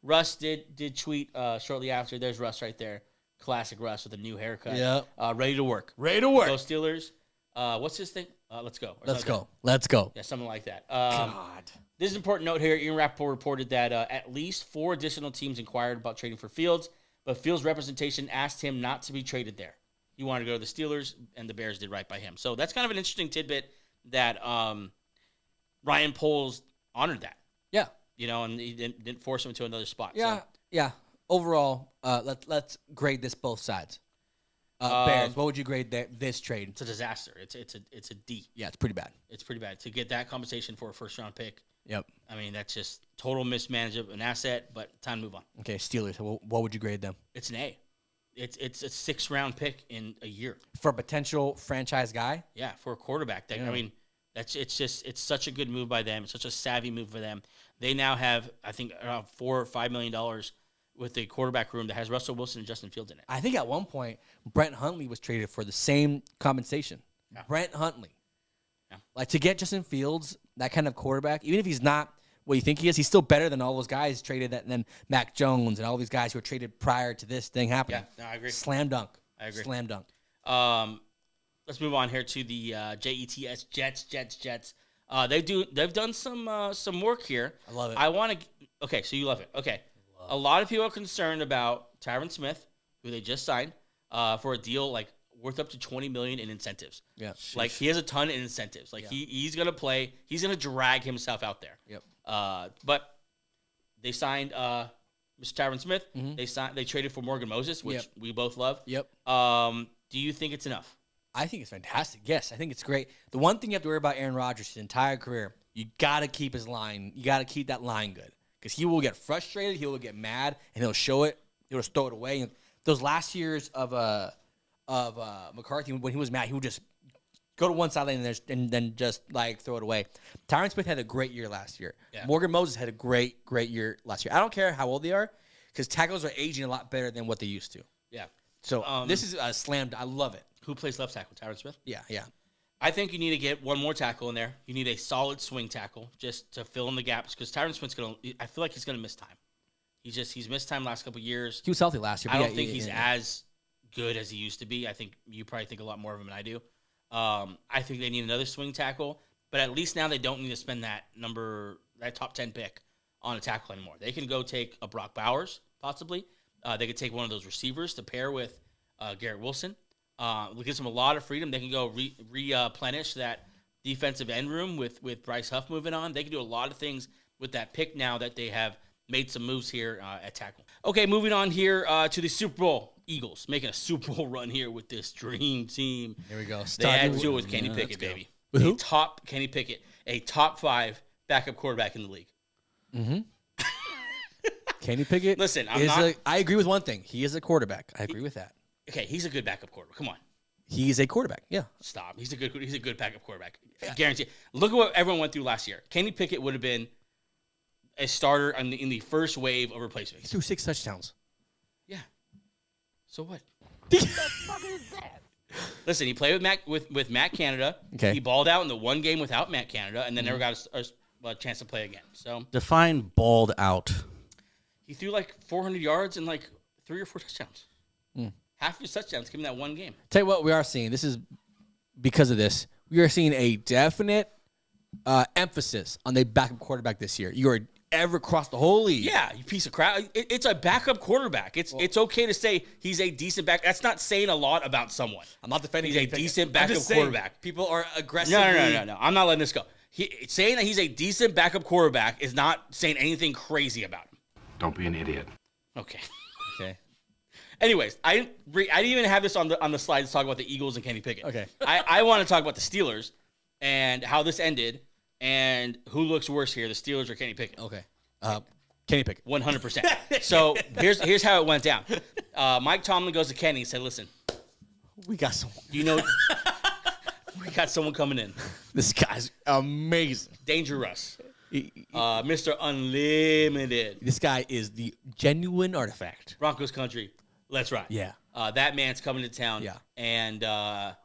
Russ did tweet shortly after. There's Russ right there. Classic Russ with a new haircut. Yeah. Ready to work. Ready to work. Go Steelers. What's his thing? Let's go. Let's go. Let's go. Yeah, something like that. God. This is an important note here. Ian Rappaport reported that at least 4 additional teams inquired about trading for Fields, but Fields' representation asked him not to be traded there. He wanted to go to the Steelers, and the Bears did right by him. So that's kind of an interesting tidbit that Ryan Poles honored that. Yeah. And he didn't force him into another spot. Yeah. So. Yeah. Overall, let's grade this both sides. Bears. What would you grade this trade? It's a disaster. It's a D. Yeah, it's pretty bad. It's pretty bad to get that compensation for a first-round pick. Yep. I mean, that's just total mismanagement of an asset. But time to move on. Okay, Steelers. What would you grade them? It's an A. It's a 6th-round pick in a year for a potential franchise guy. Yeah, for a quarterback. I mean, it's such a good move by them. It's such a savvy move for them. They now have, I think, around $4 or $5 million with a quarterback room that has Russell Wilson and Justin Fields in it. I think at one point Brent Hundley was traded for the same compensation. Yeah. Brent Hundley, like to get Justin Fields, that kind of quarterback, even if he's not what you think he is, he's still better than all those guys traded that, and then Mac Jones and all these guys who were traded prior to this thing happening. Yeah, no, I agree. Slam dunk. I agree. Slam dunk. Let's move on here to the Jets. Jets. They've done some work here. I love it. I want to. Okay, so you love it. Okay, a lot of people are concerned about Tyron Smith, who they just signed for a deal like worth up to $20 million in incentives. Yeah, like he has a ton of incentives. Like he's gonna play. He's gonna drag himself out there. Yep. But they signed Mr. Tyron Smith. Mm-hmm. They traded for Morgan Moses, which we both love. Yep. Do you think it's enough? I think it's fantastic. Yes, I think it's great. The one thing you have to worry about Aaron Rodgers his entire career, you got to keep his line. You got to keep that line good because he will get frustrated. He will get mad, and he'll show it. He'll just throw it away. And those last years of McCarthy, when he was mad, he would just go to one sideline and then just like throw it away. Tyron Smith had a great year last year. Yeah. Morgan Moses had a great year last year. I don't care how old they are because tackles are aging a lot better than what they used to. Yeah. So this is a slam. I love it. Who plays left tackle? Tyron Smith? Yeah. I think you need to get one more tackle in there. You need a solid swing tackle just to fill in the gaps because Tyron Smith's I feel like he's gonna miss time. He's missed time last couple of years. He was healthy last year. I don't think he's as good as he used to be. I think you probably think a lot more of him than I do. I think they need another swing tackle, but at least now they don't need to spend that top 10 pick on a tackle anymore. They can go take a Brock Bowers possibly. They could take one of those receivers to pair with Garrett Wilson. It gives them a lot of freedom. They can go replenish that defensive end room with Bryce Huff moving on. They can do a lot of things with that pick now that they have made some moves here at tackle. Okay, moving on here to the Super Bowl. Eagles making a Super Bowl run here with this dream team. Here we go. They had to do it with Kenny Pickett, baby. With who? Kenny Pickett, a top 5 backup quarterback in the league. Mm-hmm. Kenny Pickett. Listen, I agree with one thing. He is a quarterback. I agree with that. Okay, he's a good backup quarterback. Come on. He's a quarterback. Yeah. Stop. He's a good backup quarterback. I guarantee. Look at what everyone went through last year. Kenny Pickett would have been a starter in the first wave of replacements. He threw 6 touchdowns. Yeah. So what? What the fuck is that? Listen, he played with Matt Canada. Okay. He balled out in the one game without Matt Canada, and then never got a chance to play again. So define balled out. He threw like 400 yards and like 3 or 4 touchdowns. Half of his touchdowns came in that one game. Tell you what we are seeing. This is because of this. We are seeing a definite emphasis on the backup quarterback this year. You are ever across the whole league. Yeah, you piece of crap. It's a backup quarterback. It's okay to say he's a decent back. That's not saying a lot about someone. I'm not defending. He's a decent backup quarterback. People are aggressive. No. I'm not letting this go. Saying that he's a decent backup quarterback is not saying anything crazy about him. Don't be an idiot. Okay. Anyways, I didn't even have this on the slide to talk about the Eagles and Kenny Pickett. Okay. I want to talk about the Steelers and how this ended and who looks worse here, the Steelers or Kenny Pickett. Okay. Kenny Pickett. 100%. So here's how it went down. Mike Tomlin goes to Kenny and said, listen. We got someone. We got someone coming in. This guy's amazing. Danger Russ. Mr. Unlimited. This guy is the genuine artifact. Broncos country. Let's ride. Yeah. That man's coming to town. Yeah. And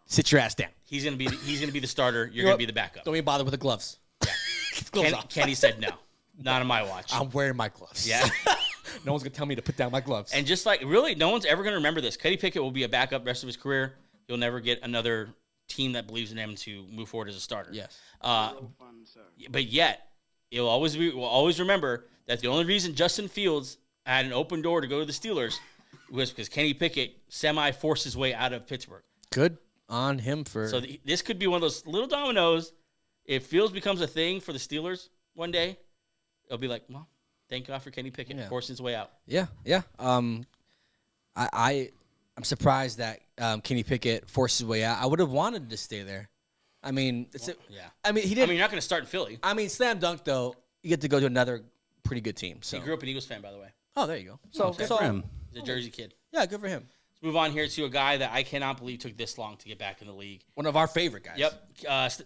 sit your ass down. He's gonna be the starter. You're gonna be the backup. Don't even bother with the gloves. Yeah. Kenny said no. Not on my watch. I'm wearing my gloves. Yeah. No one's gonna tell me to put down my gloves. And just like really, no one's ever gonna remember this. Kenny Pickett will be a backup rest of his career. You'll never get another team that believes in him to move forward as a starter. Yes. But yet, we'll always remember that the only reason Justin Fields had an open door to go to the Steelers was because Kenny Pickett forced his way out of Pittsburgh. Good on him for. So this could be one of those little dominoes. If Fields becomes a thing for the Steelers one day, it'll be like, well, thank God for Kenny Pickett forcing his way out. Yeah. I'm I'm surprised that Kenny Pickett forced his way out. I would have wanted to stay there. I mean, he did. I mean, you're not going to start in Philly. I mean, slam dunk though. You get to go to another pretty good team. So he grew up an Eagles fan, by the way. Oh, there you go. So good for him. He's a Jersey kid. Yeah, good for him. Let's move on here to a guy that I cannot believe took this long to get back in the league. One of our favorite guys. Yep.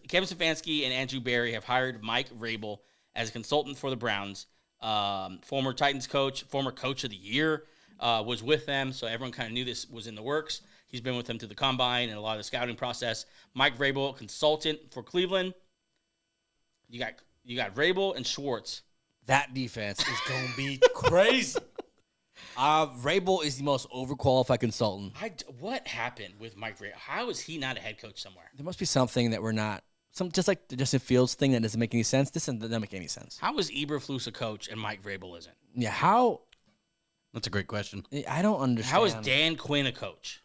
Kevin Stefanski and Andrew Barry have hired Mike Vrabel as a consultant for the Browns. Former Titans coach, former coach of the year, was with them, so everyone kind of knew this was in the works. He's been with them through the combine and a lot of the scouting process. Mike Vrabel, consultant for Cleveland. You got Vrabel and Schwartz. That defense is going to be crazy. Vrabel is the most overqualified consultant. What happened with Mike Vrabel? How is he not a head coach somewhere? There must be something that we're not. Just like the Justin Fields thing that doesn't make any sense. This doesn't make any sense. How is Eberflus a coach and Mike Vrabel isn't? Yeah, how? That's a great question. I don't understand. How is Dan Quinn a coach?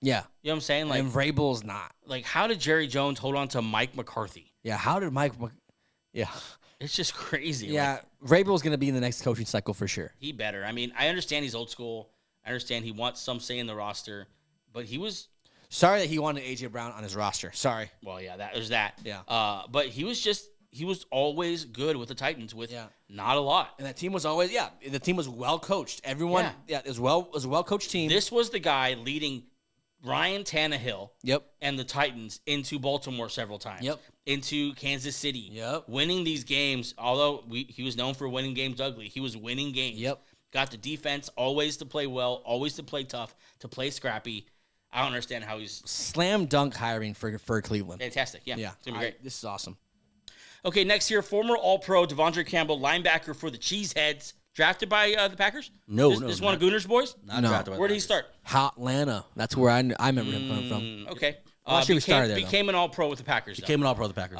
Yeah. You know what I'm saying? And Vrabel's not. Like, how did Jerry Jones hold on to Mike McCarthy? Yeah, how did Mike... Yeah. It's just crazy. Yeah, Vrabel's going to be in the next coaching cycle for sure. He better. I mean, I understand he's old school. I understand he wants some say in the roster, but he was... Sorry that he wanted A.J. Brown on his roster. Sorry. Well, yeah, there's that. Yeah. But he was always good with the Titans with not a lot. And that team was always, the team was well coached. Everyone, it was a well coached team. This was the guy leading Ryan Tannehill Yep. and the Titans into Baltimore several times. Yep. Into Kansas City. Yep. Winning these games, although he was known for winning games ugly, he was winning games. Yep. Got the defense always to play well, always to play tough, to play scrappy. I don't understand how he's... Slam dunk hiring for Cleveland. Fantastic. Yeah. It's going to be great. This is awesome. Okay, next here, former All-Pro Devondre Campbell, linebacker for the Cheeseheads. Drafted by the Packers? No, This is one of Gooner's boys? Not drafted by Where did he Packers. start? Atlanta. That's where I remember him coming from. Okay. I'm sure he started there, became an All-Pro with the Packers, though. Became an All-Pro with the Packers.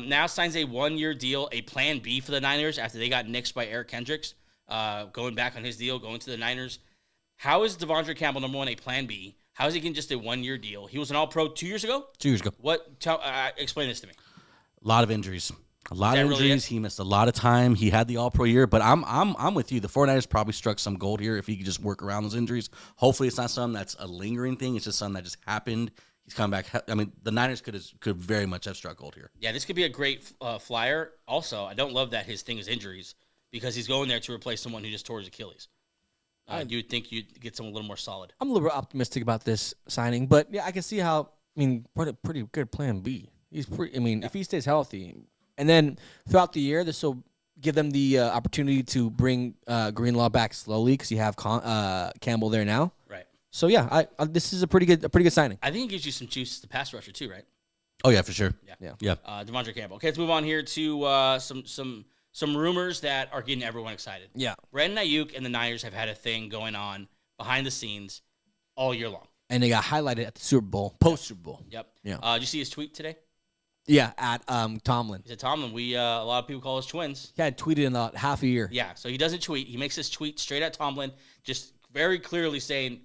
Now signs a one-year deal, a plan B for the Niners after they got nixed by Eric Kendricks. Going back on his deal, going to the Niners. How is Devondre Campbell, number one, a plan B? How is he getting just a one-year deal? He was an All-Pro 2 years ago? 2 years ago. Explain this to me. A lot of injuries. A lot of really injuries. He missed a lot of time. He had the All-Pro year, but I'm with you. The 49ers probably struck some gold here if he could just work around those injuries. Hopefully it's not something that's a lingering thing. It's just something that just happened. He's coming back. I mean, the Niners could very much have struck gold here. Yeah, this could be a great flyer. Also, I don't love that his thing is injuries because he's going there to replace someone who just tore his Achilles. You would think you'd get someone a little more solid. I'm a little bit optimistic about this signing, but yeah, I can see how. I mean, what a pretty good plan B. He's pretty. I mean, if he stays healthy, and then throughout the year, this will give them the opportunity to bring Greenlaw back slowly because you have Campbell there now. Right. So yeah, this is a pretty good signing. I think it gives you some juice to pass rusher too, right? Oh yeah, for sure. Yeah. Yeah. Devondre Campbell. Okay, let's move on here to some rumors that are getting everyone excited. Yeah. Brandon Ayuk and the Niners have had a thing going on behind the scenes all year long. And they got highlighted at the Super Bowl, post Super Bowl. Yep. Yeah. Did you see his tweet today? Yeah, at Tomlin. He said, Tomlin, a lot of people call us twins. He had tweeted in about half a year. Yeah, so he doesn't tweet. He makes this tweet straight at Tomlin, just very clearly saying,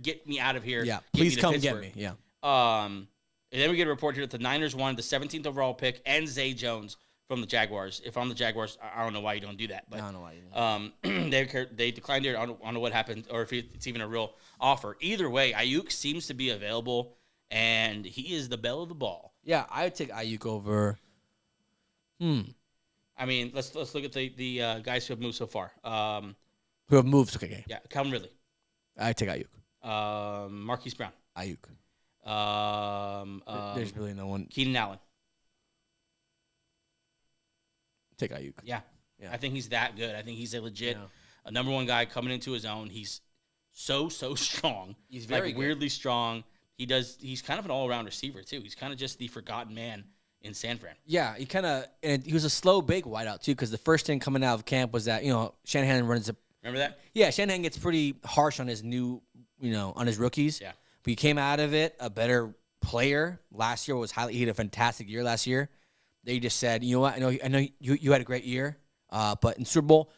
get me out of here. Yeah, Get please me to come Pittsburgh. get me. Yeah. And then we get a report here that the Niners wanted the 17th overall pick and Zay Jones from the Jaguars. If I'm the Jaguars, I don't know why you don't do that. But I don't know why you they declined it. I don't know what happened or if it's even a real offer. Either way, Ayuk seems to be available, and he is the belle of the ball. Yeah, I would take Ayuk over. I mean, let's look at the guys who have moved so far. Who have moved? Okay. Yeah, Calvin Ridley. I take Ayuk. Marquise Brown. Ayuk. There's really no one. Keenan Allen. Take Ayuk. Yeah. I think he's that good. I think he's a legit a number one guy coming into his own. He's so strong. He's very weirdly strong. He's kind of an all-around receiver too. He's kind of just the forgotten man in San Fran. Yeah, he was a slow bake wideout too, because the first thing coming out of camp was that Shanahan runs a. Remember that? Yeah, Shanahan gets pretty harsh on his on his rookies. Yeah, but he came out of it a better player. Last year he had a fantastic year last year. They just said, you know what? I know you had a great year, but in Super Bowl,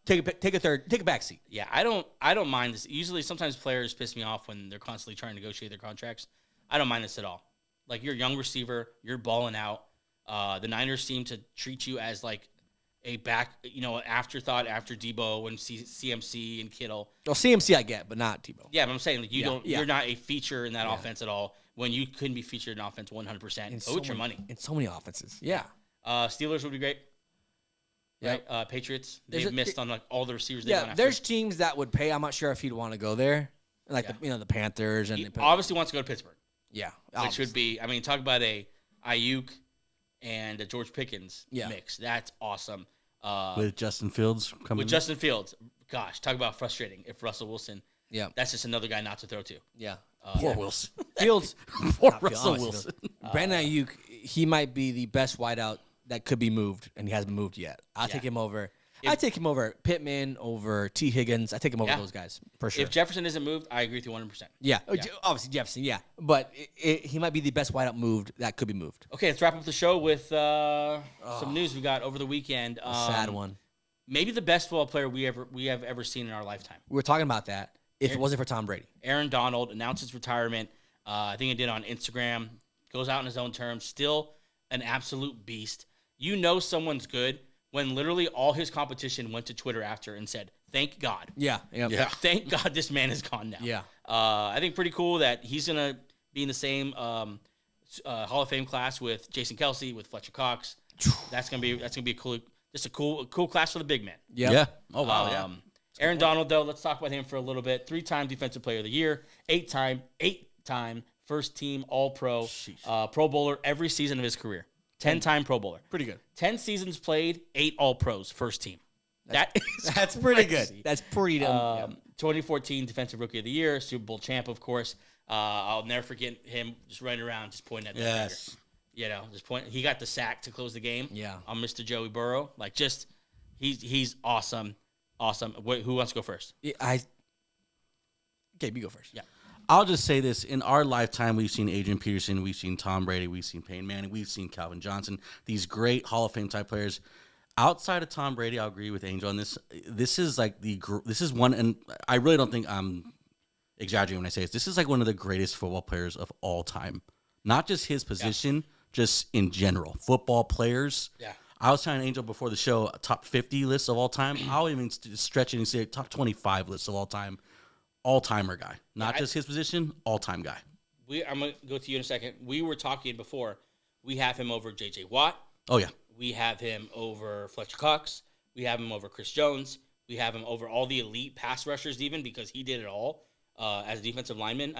take a back seat. Yeah, I don't mind this. Usually, sometimes players piss me off when they're constantly trying to negotiate their contracts. I don't mind this at all. Like, you're a young receiver, you're balling out. The Niners seem to treat you as like afterthought after Debo and CMC and Kittle. Well, CMC I get, but not Debo. Yeah, but I'm saying you're not a feature in that offense at all when you couldn't be featured in offense 100%. Go with your money. In so many offenses. Yeah. Steelers would be great. Yeah. Right? Patriots, they've missed on like all the receivers they've Yeah, gone after. there's teams that would pay. I'm not sure if he'd want to go there. Like the Panthers and he obviously wants to go to Pittsburgh. Yeah. Which would be, talk about a Ayuk and a George Pickens mix. That's awesome. With Justin Fields coming. With Justin Fields, gosh, talk about frustrating. If Russell Wilson, that's just another guy not to throw to. Yeah, poor Wilson. Fields, poor Russell Wilson. Brandon Ayuk, he might be the best wideout that could be moved, and he hasn't moved yet. I take him over. I take him over Pittman, over T. Higgins. I take him over those guys for sure. If Jefferson isn't moved, I agree with you 100%. Yeah, obviously Jefferson. Yeah, but he might be the best wideout moved that could be moved. Okay, let's wrap up the show with some news we got over the weekend. Sad one. Maybe the best football player we have ever seen in our lifetime. We were talking about that. If it wasn't for Tom Brady, Aaron Donald announced his retirement. I think he did on Instagram. Goes out on his own terms. Still an absolute beast. You know someone's good when literally all his competition went to Twitter after and said, "Thank God." Yeah. Thank God this man is gone now. Yeah. I think pretty cool that he's gonna be in the same Hall of Fame class with Jason Kelsey, with Fletcher Cox. That's gonna be a cool class for the big man. Yep. Yeah. Oh wow. Yeah. Aaron Donald, though, let's talk about him for a little bit. 3-time Defensive Player of the Year, 8-time first team All-Pro, Pro Bowler every season of his career. 10-time Pro Bowler. Pretty good. 10 seasons played, 8 All-Pros, first team. That's pretty good. That's pretty dumb. 2014 Defensive Rookie of the Year, Super Bowl champ, of course. I'll never forget him just running around, just pointing at the yes. finger. He got the sack to close the game. Yeah. On Mr. Joey Burrow. He's awesome. Awesome. Who wants to go first? Okay, you go first. Yeah. I'll just say this. In our lifetime, we've seen Adrian Peterson, we've seen Tom Brady, we've seen Peyton Manning, we've seen Calvin Johnson, these great Hall of Fame type players. Outside of Tom Brady, I'll agree with Angel on this. This is one, and I really don't think I'm exaggerating when I say this. This is like one of the greatest football players of all time. Not just his position, just in general. Football players. Yeah. I was telling Angel before the show, a top 50 list of all time. I'll even stretch it and say top 25 list of all time. All-timer guy. Not just his position, all-time guy. I'm going to go to you in a second. We were talking before. We have him over J.J. Watt. Oh, yeah. We have him over Fletcher Cox. We have him over Chris Jones. We have him over all the elite pass rushers even because he did it all as a defensive lineman.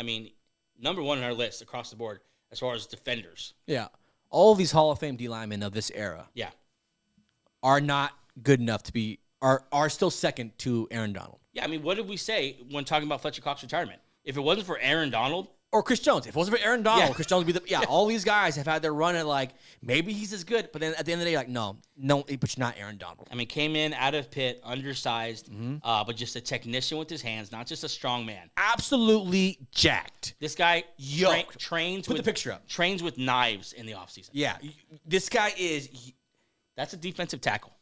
Number one on our list across the board as far as defenders. Yeah. All of these Hall of Fame D linemen of this era are not good enough to be are still second to Aaron Donald. Yeah, what did we say when talking about Fletcher Cox's retirement? If it wasn't for Aaron Donald or Chris Jones, if it wasn't for Aaron Donald, Chris Jones would be all these guys have had their run at maybe he's as good, but then at the end of the day, no, but you're not Aaron Donald. Came in out of Pitt, undersized, but just a technician with his hands, not just a strong man. Absolutely jacked. This guy trains Put the picture up. Trains with knives in the offseason. Yeah, this guy is. That's a defensive tackle.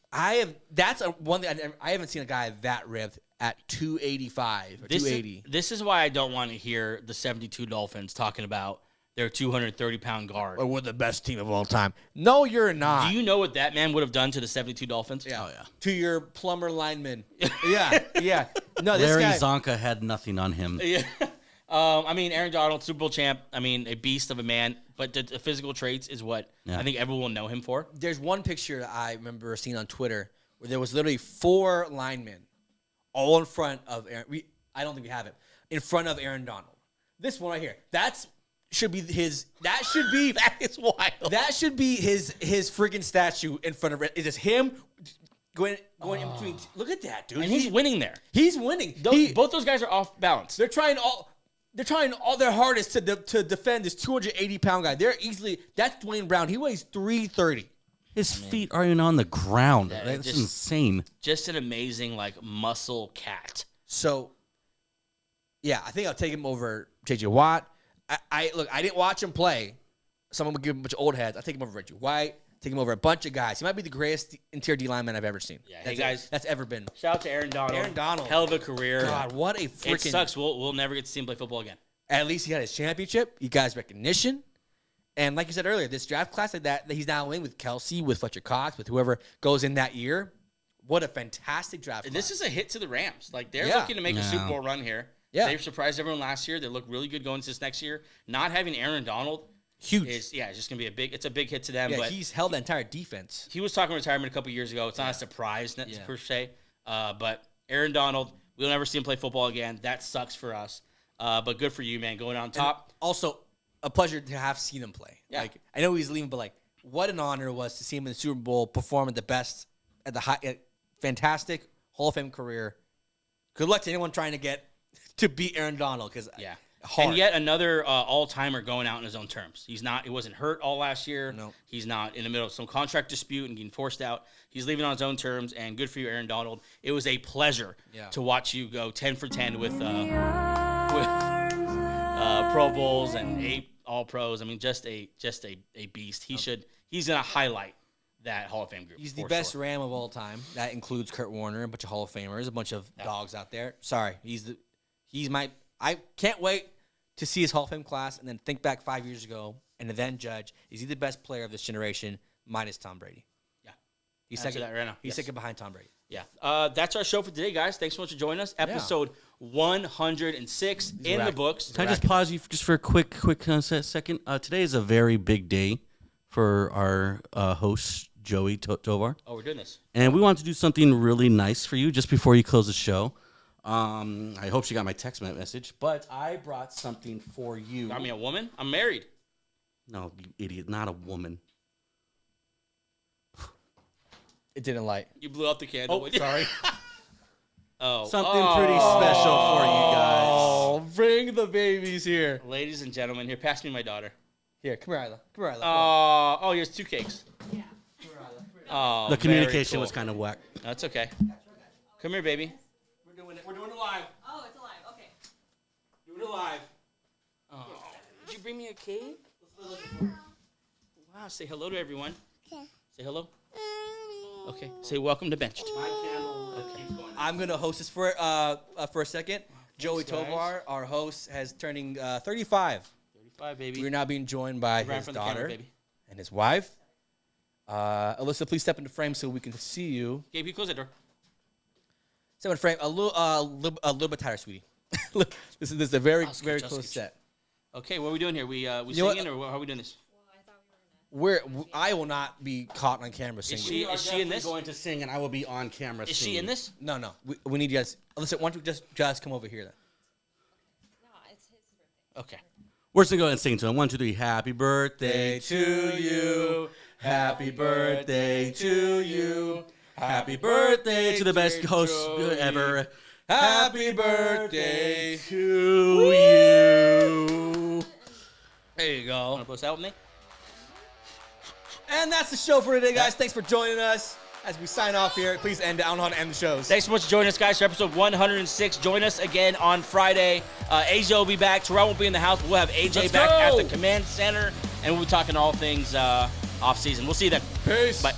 That's one thing I haven't seen a guy that ripped at 285 or 280. This is why I don't want to hear the 72 Dolphins talking about their 230-pound guard. Or we're the best team of all time. No, you're not. Do you know what that man would have done to the 72 Dolphins? Yeah. Oh, yeah. To your plumber lineman. Yeah. No, this Larry guy. Zonka had nothing on him. Yeah. Aaron Donald, Super Bowl champ. A beast of a man. But the physical traits is what I think everyone will know him for. There's one picture that I remember seeing on Twitter where there was literally 4 linemen all in front of Aaron. I don't think we have it. In front of Aaron Donald. This one right here. That should be that is wild. That should be his freaking statue in front of it. It's just him going in between. Look at that, dude. And he's winning there. He's winning. Both those guys are off balance. They're trying all their hardest to defend this 280-pound guy. That's Dwayne Brown. He weighs 330. His feet aren't even on the ground. That's insane. Just an amazing muscle cat. So, yeah, I think I'll take him over J.J. Watt. I didn't watch him play. Someone would give him a bunch of old heads. I'll take him over Reggie White. Take him over a bunch of guys. He might be the greatest interior D lineman I've ever seen. Yeah, hey guys, that's ever been. Shout out to Aaron Donald. Aaron Donald, hell of a career. God, what a freaking. It sucks. We'll never get to see him play football again. At least he got his championship. He got his recognition, And like you said earlier, this draft class that he's now in with Kelsey, with Fletcher Cox, with whoever goes in that year, what a fantastic draft class. This is a hit to the Rams. Like, they're looking to make a Super Bowl run here. Yeah. They surprised everyone last year. They look really good going into this next year. Not having Aaron Donald huge. It's just going to be it's a big hit to them. Yeah, but he's held the entire defense. He was talking retirement a couple years ago. It's not a surprise per se. But Aaron Donald, we'll never see him play football again. That sucks for us. But good for you, man, going on top. And also, a pleasure to have seen him play. Yeah. Like, I know he's leaving, but like, what an honor it was to see him in the Super Bowl perform at the best, at the high, fantastic Hall of Fame career. Good luck to anyone trying to get to beat Aaron Donald, because and yet another all-timer going out on his own terms. He wasn't hurt all last year. No. He's not in the middle of some contract dispute and getting forced out. He's leaving on his own terms, and good for you, Aaron Donald. It was a pleasure to watch you go 10 for 10 with Pro Bowls and 8 All-Pros. I mean, just a beast. He's gonna highlight that Hall of Fame group. He's the best Ram of all time. That includes Kurt Warner, a bunch of Hall of Famers, a bunch of dogs out there. Sorry, I can't wait to see his Hall of Fame class and then think back 5 years ago and then judge, is he the best player of this generation minus Tom Brady? Yeah. He's second that right now. He's second behind Tom Brady. Yeah. That's our show for today, guys. Thanks so much for joining us. Episode 106 in the books. Can I just pause you just for a quick second? Today is a very big day for our host, Joey Tovar. Oh, we're doing this. And we want to do something really nice for you just before you close the show. I hope she got my text message, but I brought something for you. Got me a woman? I'm married. No, you idiot, not a woman. It didn't light. You blew out the candle. Oh, sorry. Something pretty special for you guys. Oh, bring the babies here. Ladies and gentlemen, here, pass me my daughter. Here, come here, Isla. Come here, Isla. Oh, here's 2 cakes. Yeah. Come here, Isla. Oh, the communication cool. was kind of whack. That's okay. Come here, baby. We're doing it live. Oh, it's alive. Okay. Doing it live. Oh, did you bring me a cake? Wow, say hello to everyone. Okay. Say hello. Okay. Say welcome to Benched. I'm gonna host this for a second. Joey guys. Tovar, our host, has turning 35. 35, baby. We're now being joined by Right in his front of the daughter camera, baby. and his wife. Alyssa, please step into frame so we can see you. Gabe, you close that door. Step in frame a little bit tighter, sweetie. this is a very very close set. Okay, what are we doing here? We know singing or how are we doing this? Well, I thought we were I will not be caught on camera singing. Is she in this? Going to sing, and I will be on camera. Is singing. she in this? No. We need you guys. Alyssa, why don't you just come over here then? No, it's his birthday. Okay. We're just gonna go ahead and sing to him. 1, 2, 3. Happy birthday to you. Happy birthday to you. Happy birthday to the best host ever. Happy birthday to you. There you go. Want to post out with me? And that's the show for today, guys. Thanks for joining us. As we sign off here, please end. I don't know how to end the shows. Thanks so much for joining us, guys, for episode 106. Join us again on Friday. AJ will be back. Terrell won't be in the house, but we'll have AJ Let's back go. at the command center, and we'll be talking all things off season. We'll see you then. Peace. Bye.